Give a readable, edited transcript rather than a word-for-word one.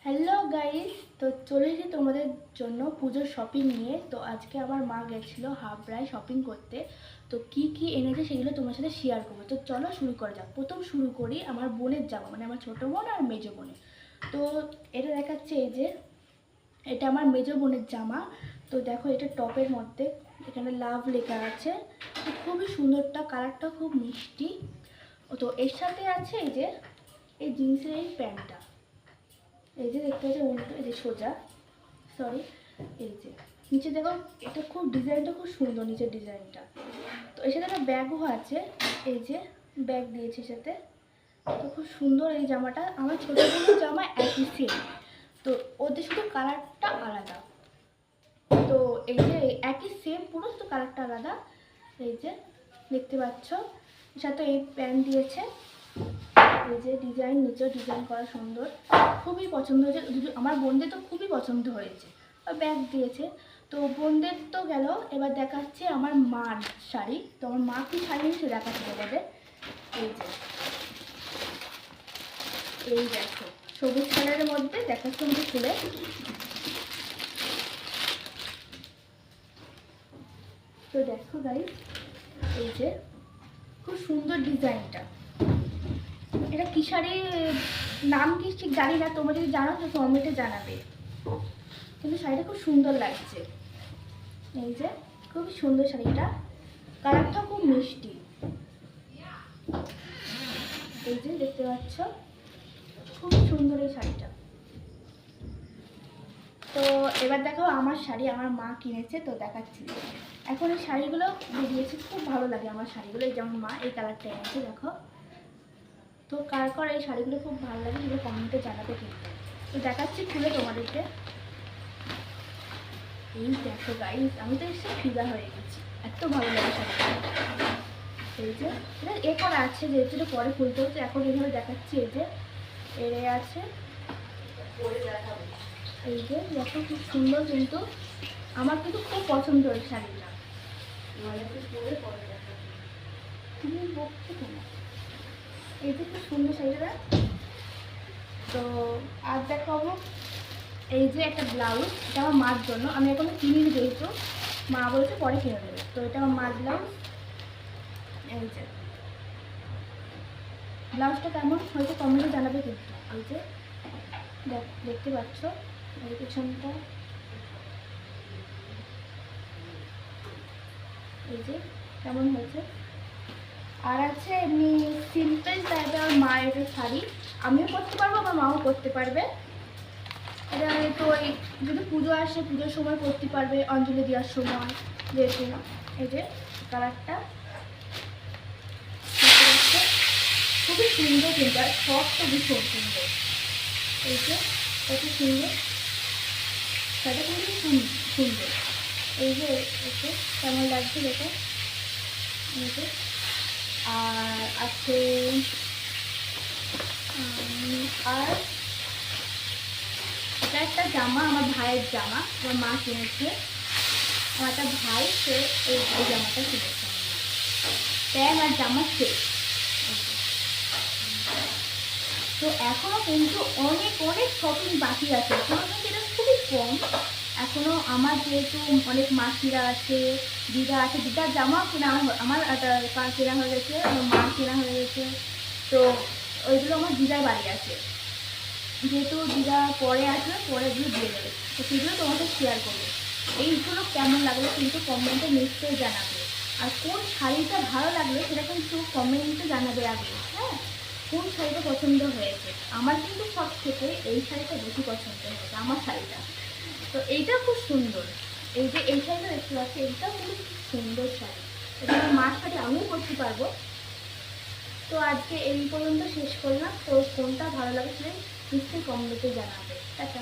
Hello guys, তো চলে এসেছি তোমাদের জন্য পুজোর শপিং নিয়ে। তো আজকে আমার মা গেছিলো হাবড়ায় শপিং করতে। তো কি কি এনেছে সেগুলো তোমার সাথে শেয়ার করবো। তো চলো শুরু করা যাক। প্রথম শুরু করি আমার বোনের জামা, মানে আমার ছোটো বোন আর মেজো বোনের। তো এটা দেখাচ্ছে, এই যে এটা আমার মেজো বোনের জামা। তো দেখো, এটা টপের মধ্যে এখানে লাভ লেখা আছে। তো খুবই সুন্দরটা, কালারটা খুব মিষ্টি। তো এর সাথে আছে এই যে এই জিন্সের এই প্যান্টটা, এই যে দেখতে পাচ্ছি উল্টো, এই যে সোজা, সরি, এই যে নিচে দেখো, এটা খুব ডিজাইনটা খুব সুন্দর, নিচের ডিজাইনটা। তো এর সাথে একটা ব্যাগও আছে, এই যে ব্যাগ দিয়েছে সাথে। তো খুব সুন্দর এই জামাটা। আমার ছোটো বোনের জামা একই সেম, তো ওদের শুধু কালারটা আলাদা। তো এই যে একই সেম পুরো, শুধু কালারটা আলাদা। এই যে দেখতে পাচ্ছ, এর সাথে এই প্যান্ট দিয়েছে, এই যে ডিজাইন, নিচেও ডিজাইন করা সুন্দর, খুবই পছন্দ হয়েছে। আমার বোনদের তো খুবই পছন্দ হয়েছে। ব্যাগ দিয়েছে। তো বোনদের তো গেল, এবার দেখাচ্ছে আমার মার শাড়ি। তো আমার মা কি শাড়ি নিয়েছে দেখাচ্ছে তোমাদের। এই যে এই দেখো, সবুজ কালারের মধ্যে দেখাচ্ছে আমাকে খুলে। তো দেখো গাইস, এই যে খুব সুন্দর ডিজাইনটা। এটা কি শাড়ি, নাম কি ঠিক জানি না, তোমরা যদি জানো তো কমেন্টে জানাবে। কিন্তু শাড়িটা খুব সুন্দর লাগছে। এই যে খুবই সুন্দর শাড়িটা, কালারটা খুব মিষ্টি। এই যে দেখতে পাচ্ছ, খুব সুন্দর এই শাড়িটা। তো এবার দেখো আমার শাড়ি, আমার মা কিনেছে, তো দেখাচ্ছি। এখন এই শাড়িগুলো বেরিয়েছে, খুব ভালো লাগে আমার শাড়িগুলো। এই যেমন মা এই কালারটা এনেছে, দেখো। তো কার কার এই শাড়িগুলো খুব ভালো লাগে সেগুলো কমেন্টে জানাবে কিন্তু। তো দেখাচ্ছি খুলে তোমাদেরকে। এই দেখো গাইস, আমি তো এসে ফিদা হয়ে গেছি, এত ভালো লাগে শাড়িটা। এই যে এটা এ করা আছে, যেহেতু এটা পরে খুলতে হচ্ছে, এখন এইভাবে দেখাচ্ছি। এই যে এরে আছে, এই যে দেখো খুব সুন্দর, কিন্তু আমার কিন্তু খুব পছন্দ এই শাড়িটা। তুমি বলছো কেন? এই যে খুব সুন্দর শাড়িটা। তো আর দেখাবো, এই যে একটা ব্লাউজ, এটা আমার মার জন্য। আমি এখনো কিনিনি, যেহেতু মা বলছে পরে কিনে দেবে। তো এটা আমার মার ব্লাউজ। এই যে ব্লাউজটা কেমন হয়েছে কমেন্টে জানাবে কিন্তু। এই যে দেখতে পাচ্ছ এই পেছনটা, এই যে কেমন হয়েছে। আর আছে এমনি সিম্পল টাইপের আমার মায়ের শাড়ি, আমিও পরতে পারবো, আমার মাও পরতে পারবে। এটা তো ওই যদি পুজো আসে, পুজোর সময় পরতে পারবে, অঞ্জলি দেওয়ার সময় যেহেতু। এই যে কালারটা খুবই সুন্দর, কিন্তু আর সব তো ভীষণ সুন্দর। এই যে কত সুন্দর শাড়িটা, খুবই সুন্দর। এই যে এসে কেমন লাগছে দেখো। এই যে আর আছে, আর এটা একটা জামা, আমার ভাইয়ের জামা, আমার মা কিনেছে। আমার একটা ভাই, সে এই জামাটা কিনেছে। প্যান্ট আর জামা সেট। তো এখনও কিন্তু অনেক অনেক শপিং বাকি আছে, এখনও কিন্তু এটা খুবই কম। এখনও আমার যেহেতু অনেক মাসিরা আছে, দিদা আছে, দিদার জামা কেনা, আমার কেনা হয়ে গেছে, আমার মা কেনা হয়ে গেছে। তো ওইগুলো আমার দিদার বাড়ি আছে, যেহেতু দিদা পরে আসবে, পরে এগুলো দিয়ে দেবে। তো সেগুলো তোমাকে শেয়ার করবো। এইগুলো কেমন লাগলো কিন্তু কমেন্টে নিশ্চয়ই জানাবে। আর কোন শাড়িটা ভালো লাগলো সেটা কিন্তু কমেন্টে জানাবে আগে, হ্যাঁ। কোন শাড়িটা পছন্দ হয়েছে, আমার কিন্তু সব থেকে এই শাড়িটা বেশি পছন্দ হয়েছে, আমার শাড়িটা। তো এইটা খুব সুন্দর। এই যে এই শাড়িটা দেখতে পাচ্ছি, এইটা খুব সুন্দর শাড়ি। এটা আমার মার শাড়ি, আমিও পরতে পারবো। তো আজকে এই পর্যন্ত শেষ করলাম। তো কোনটা ভালো লাগে সেটাই নিশ্চয়ই কমেন্টে জানাবে। টাটা।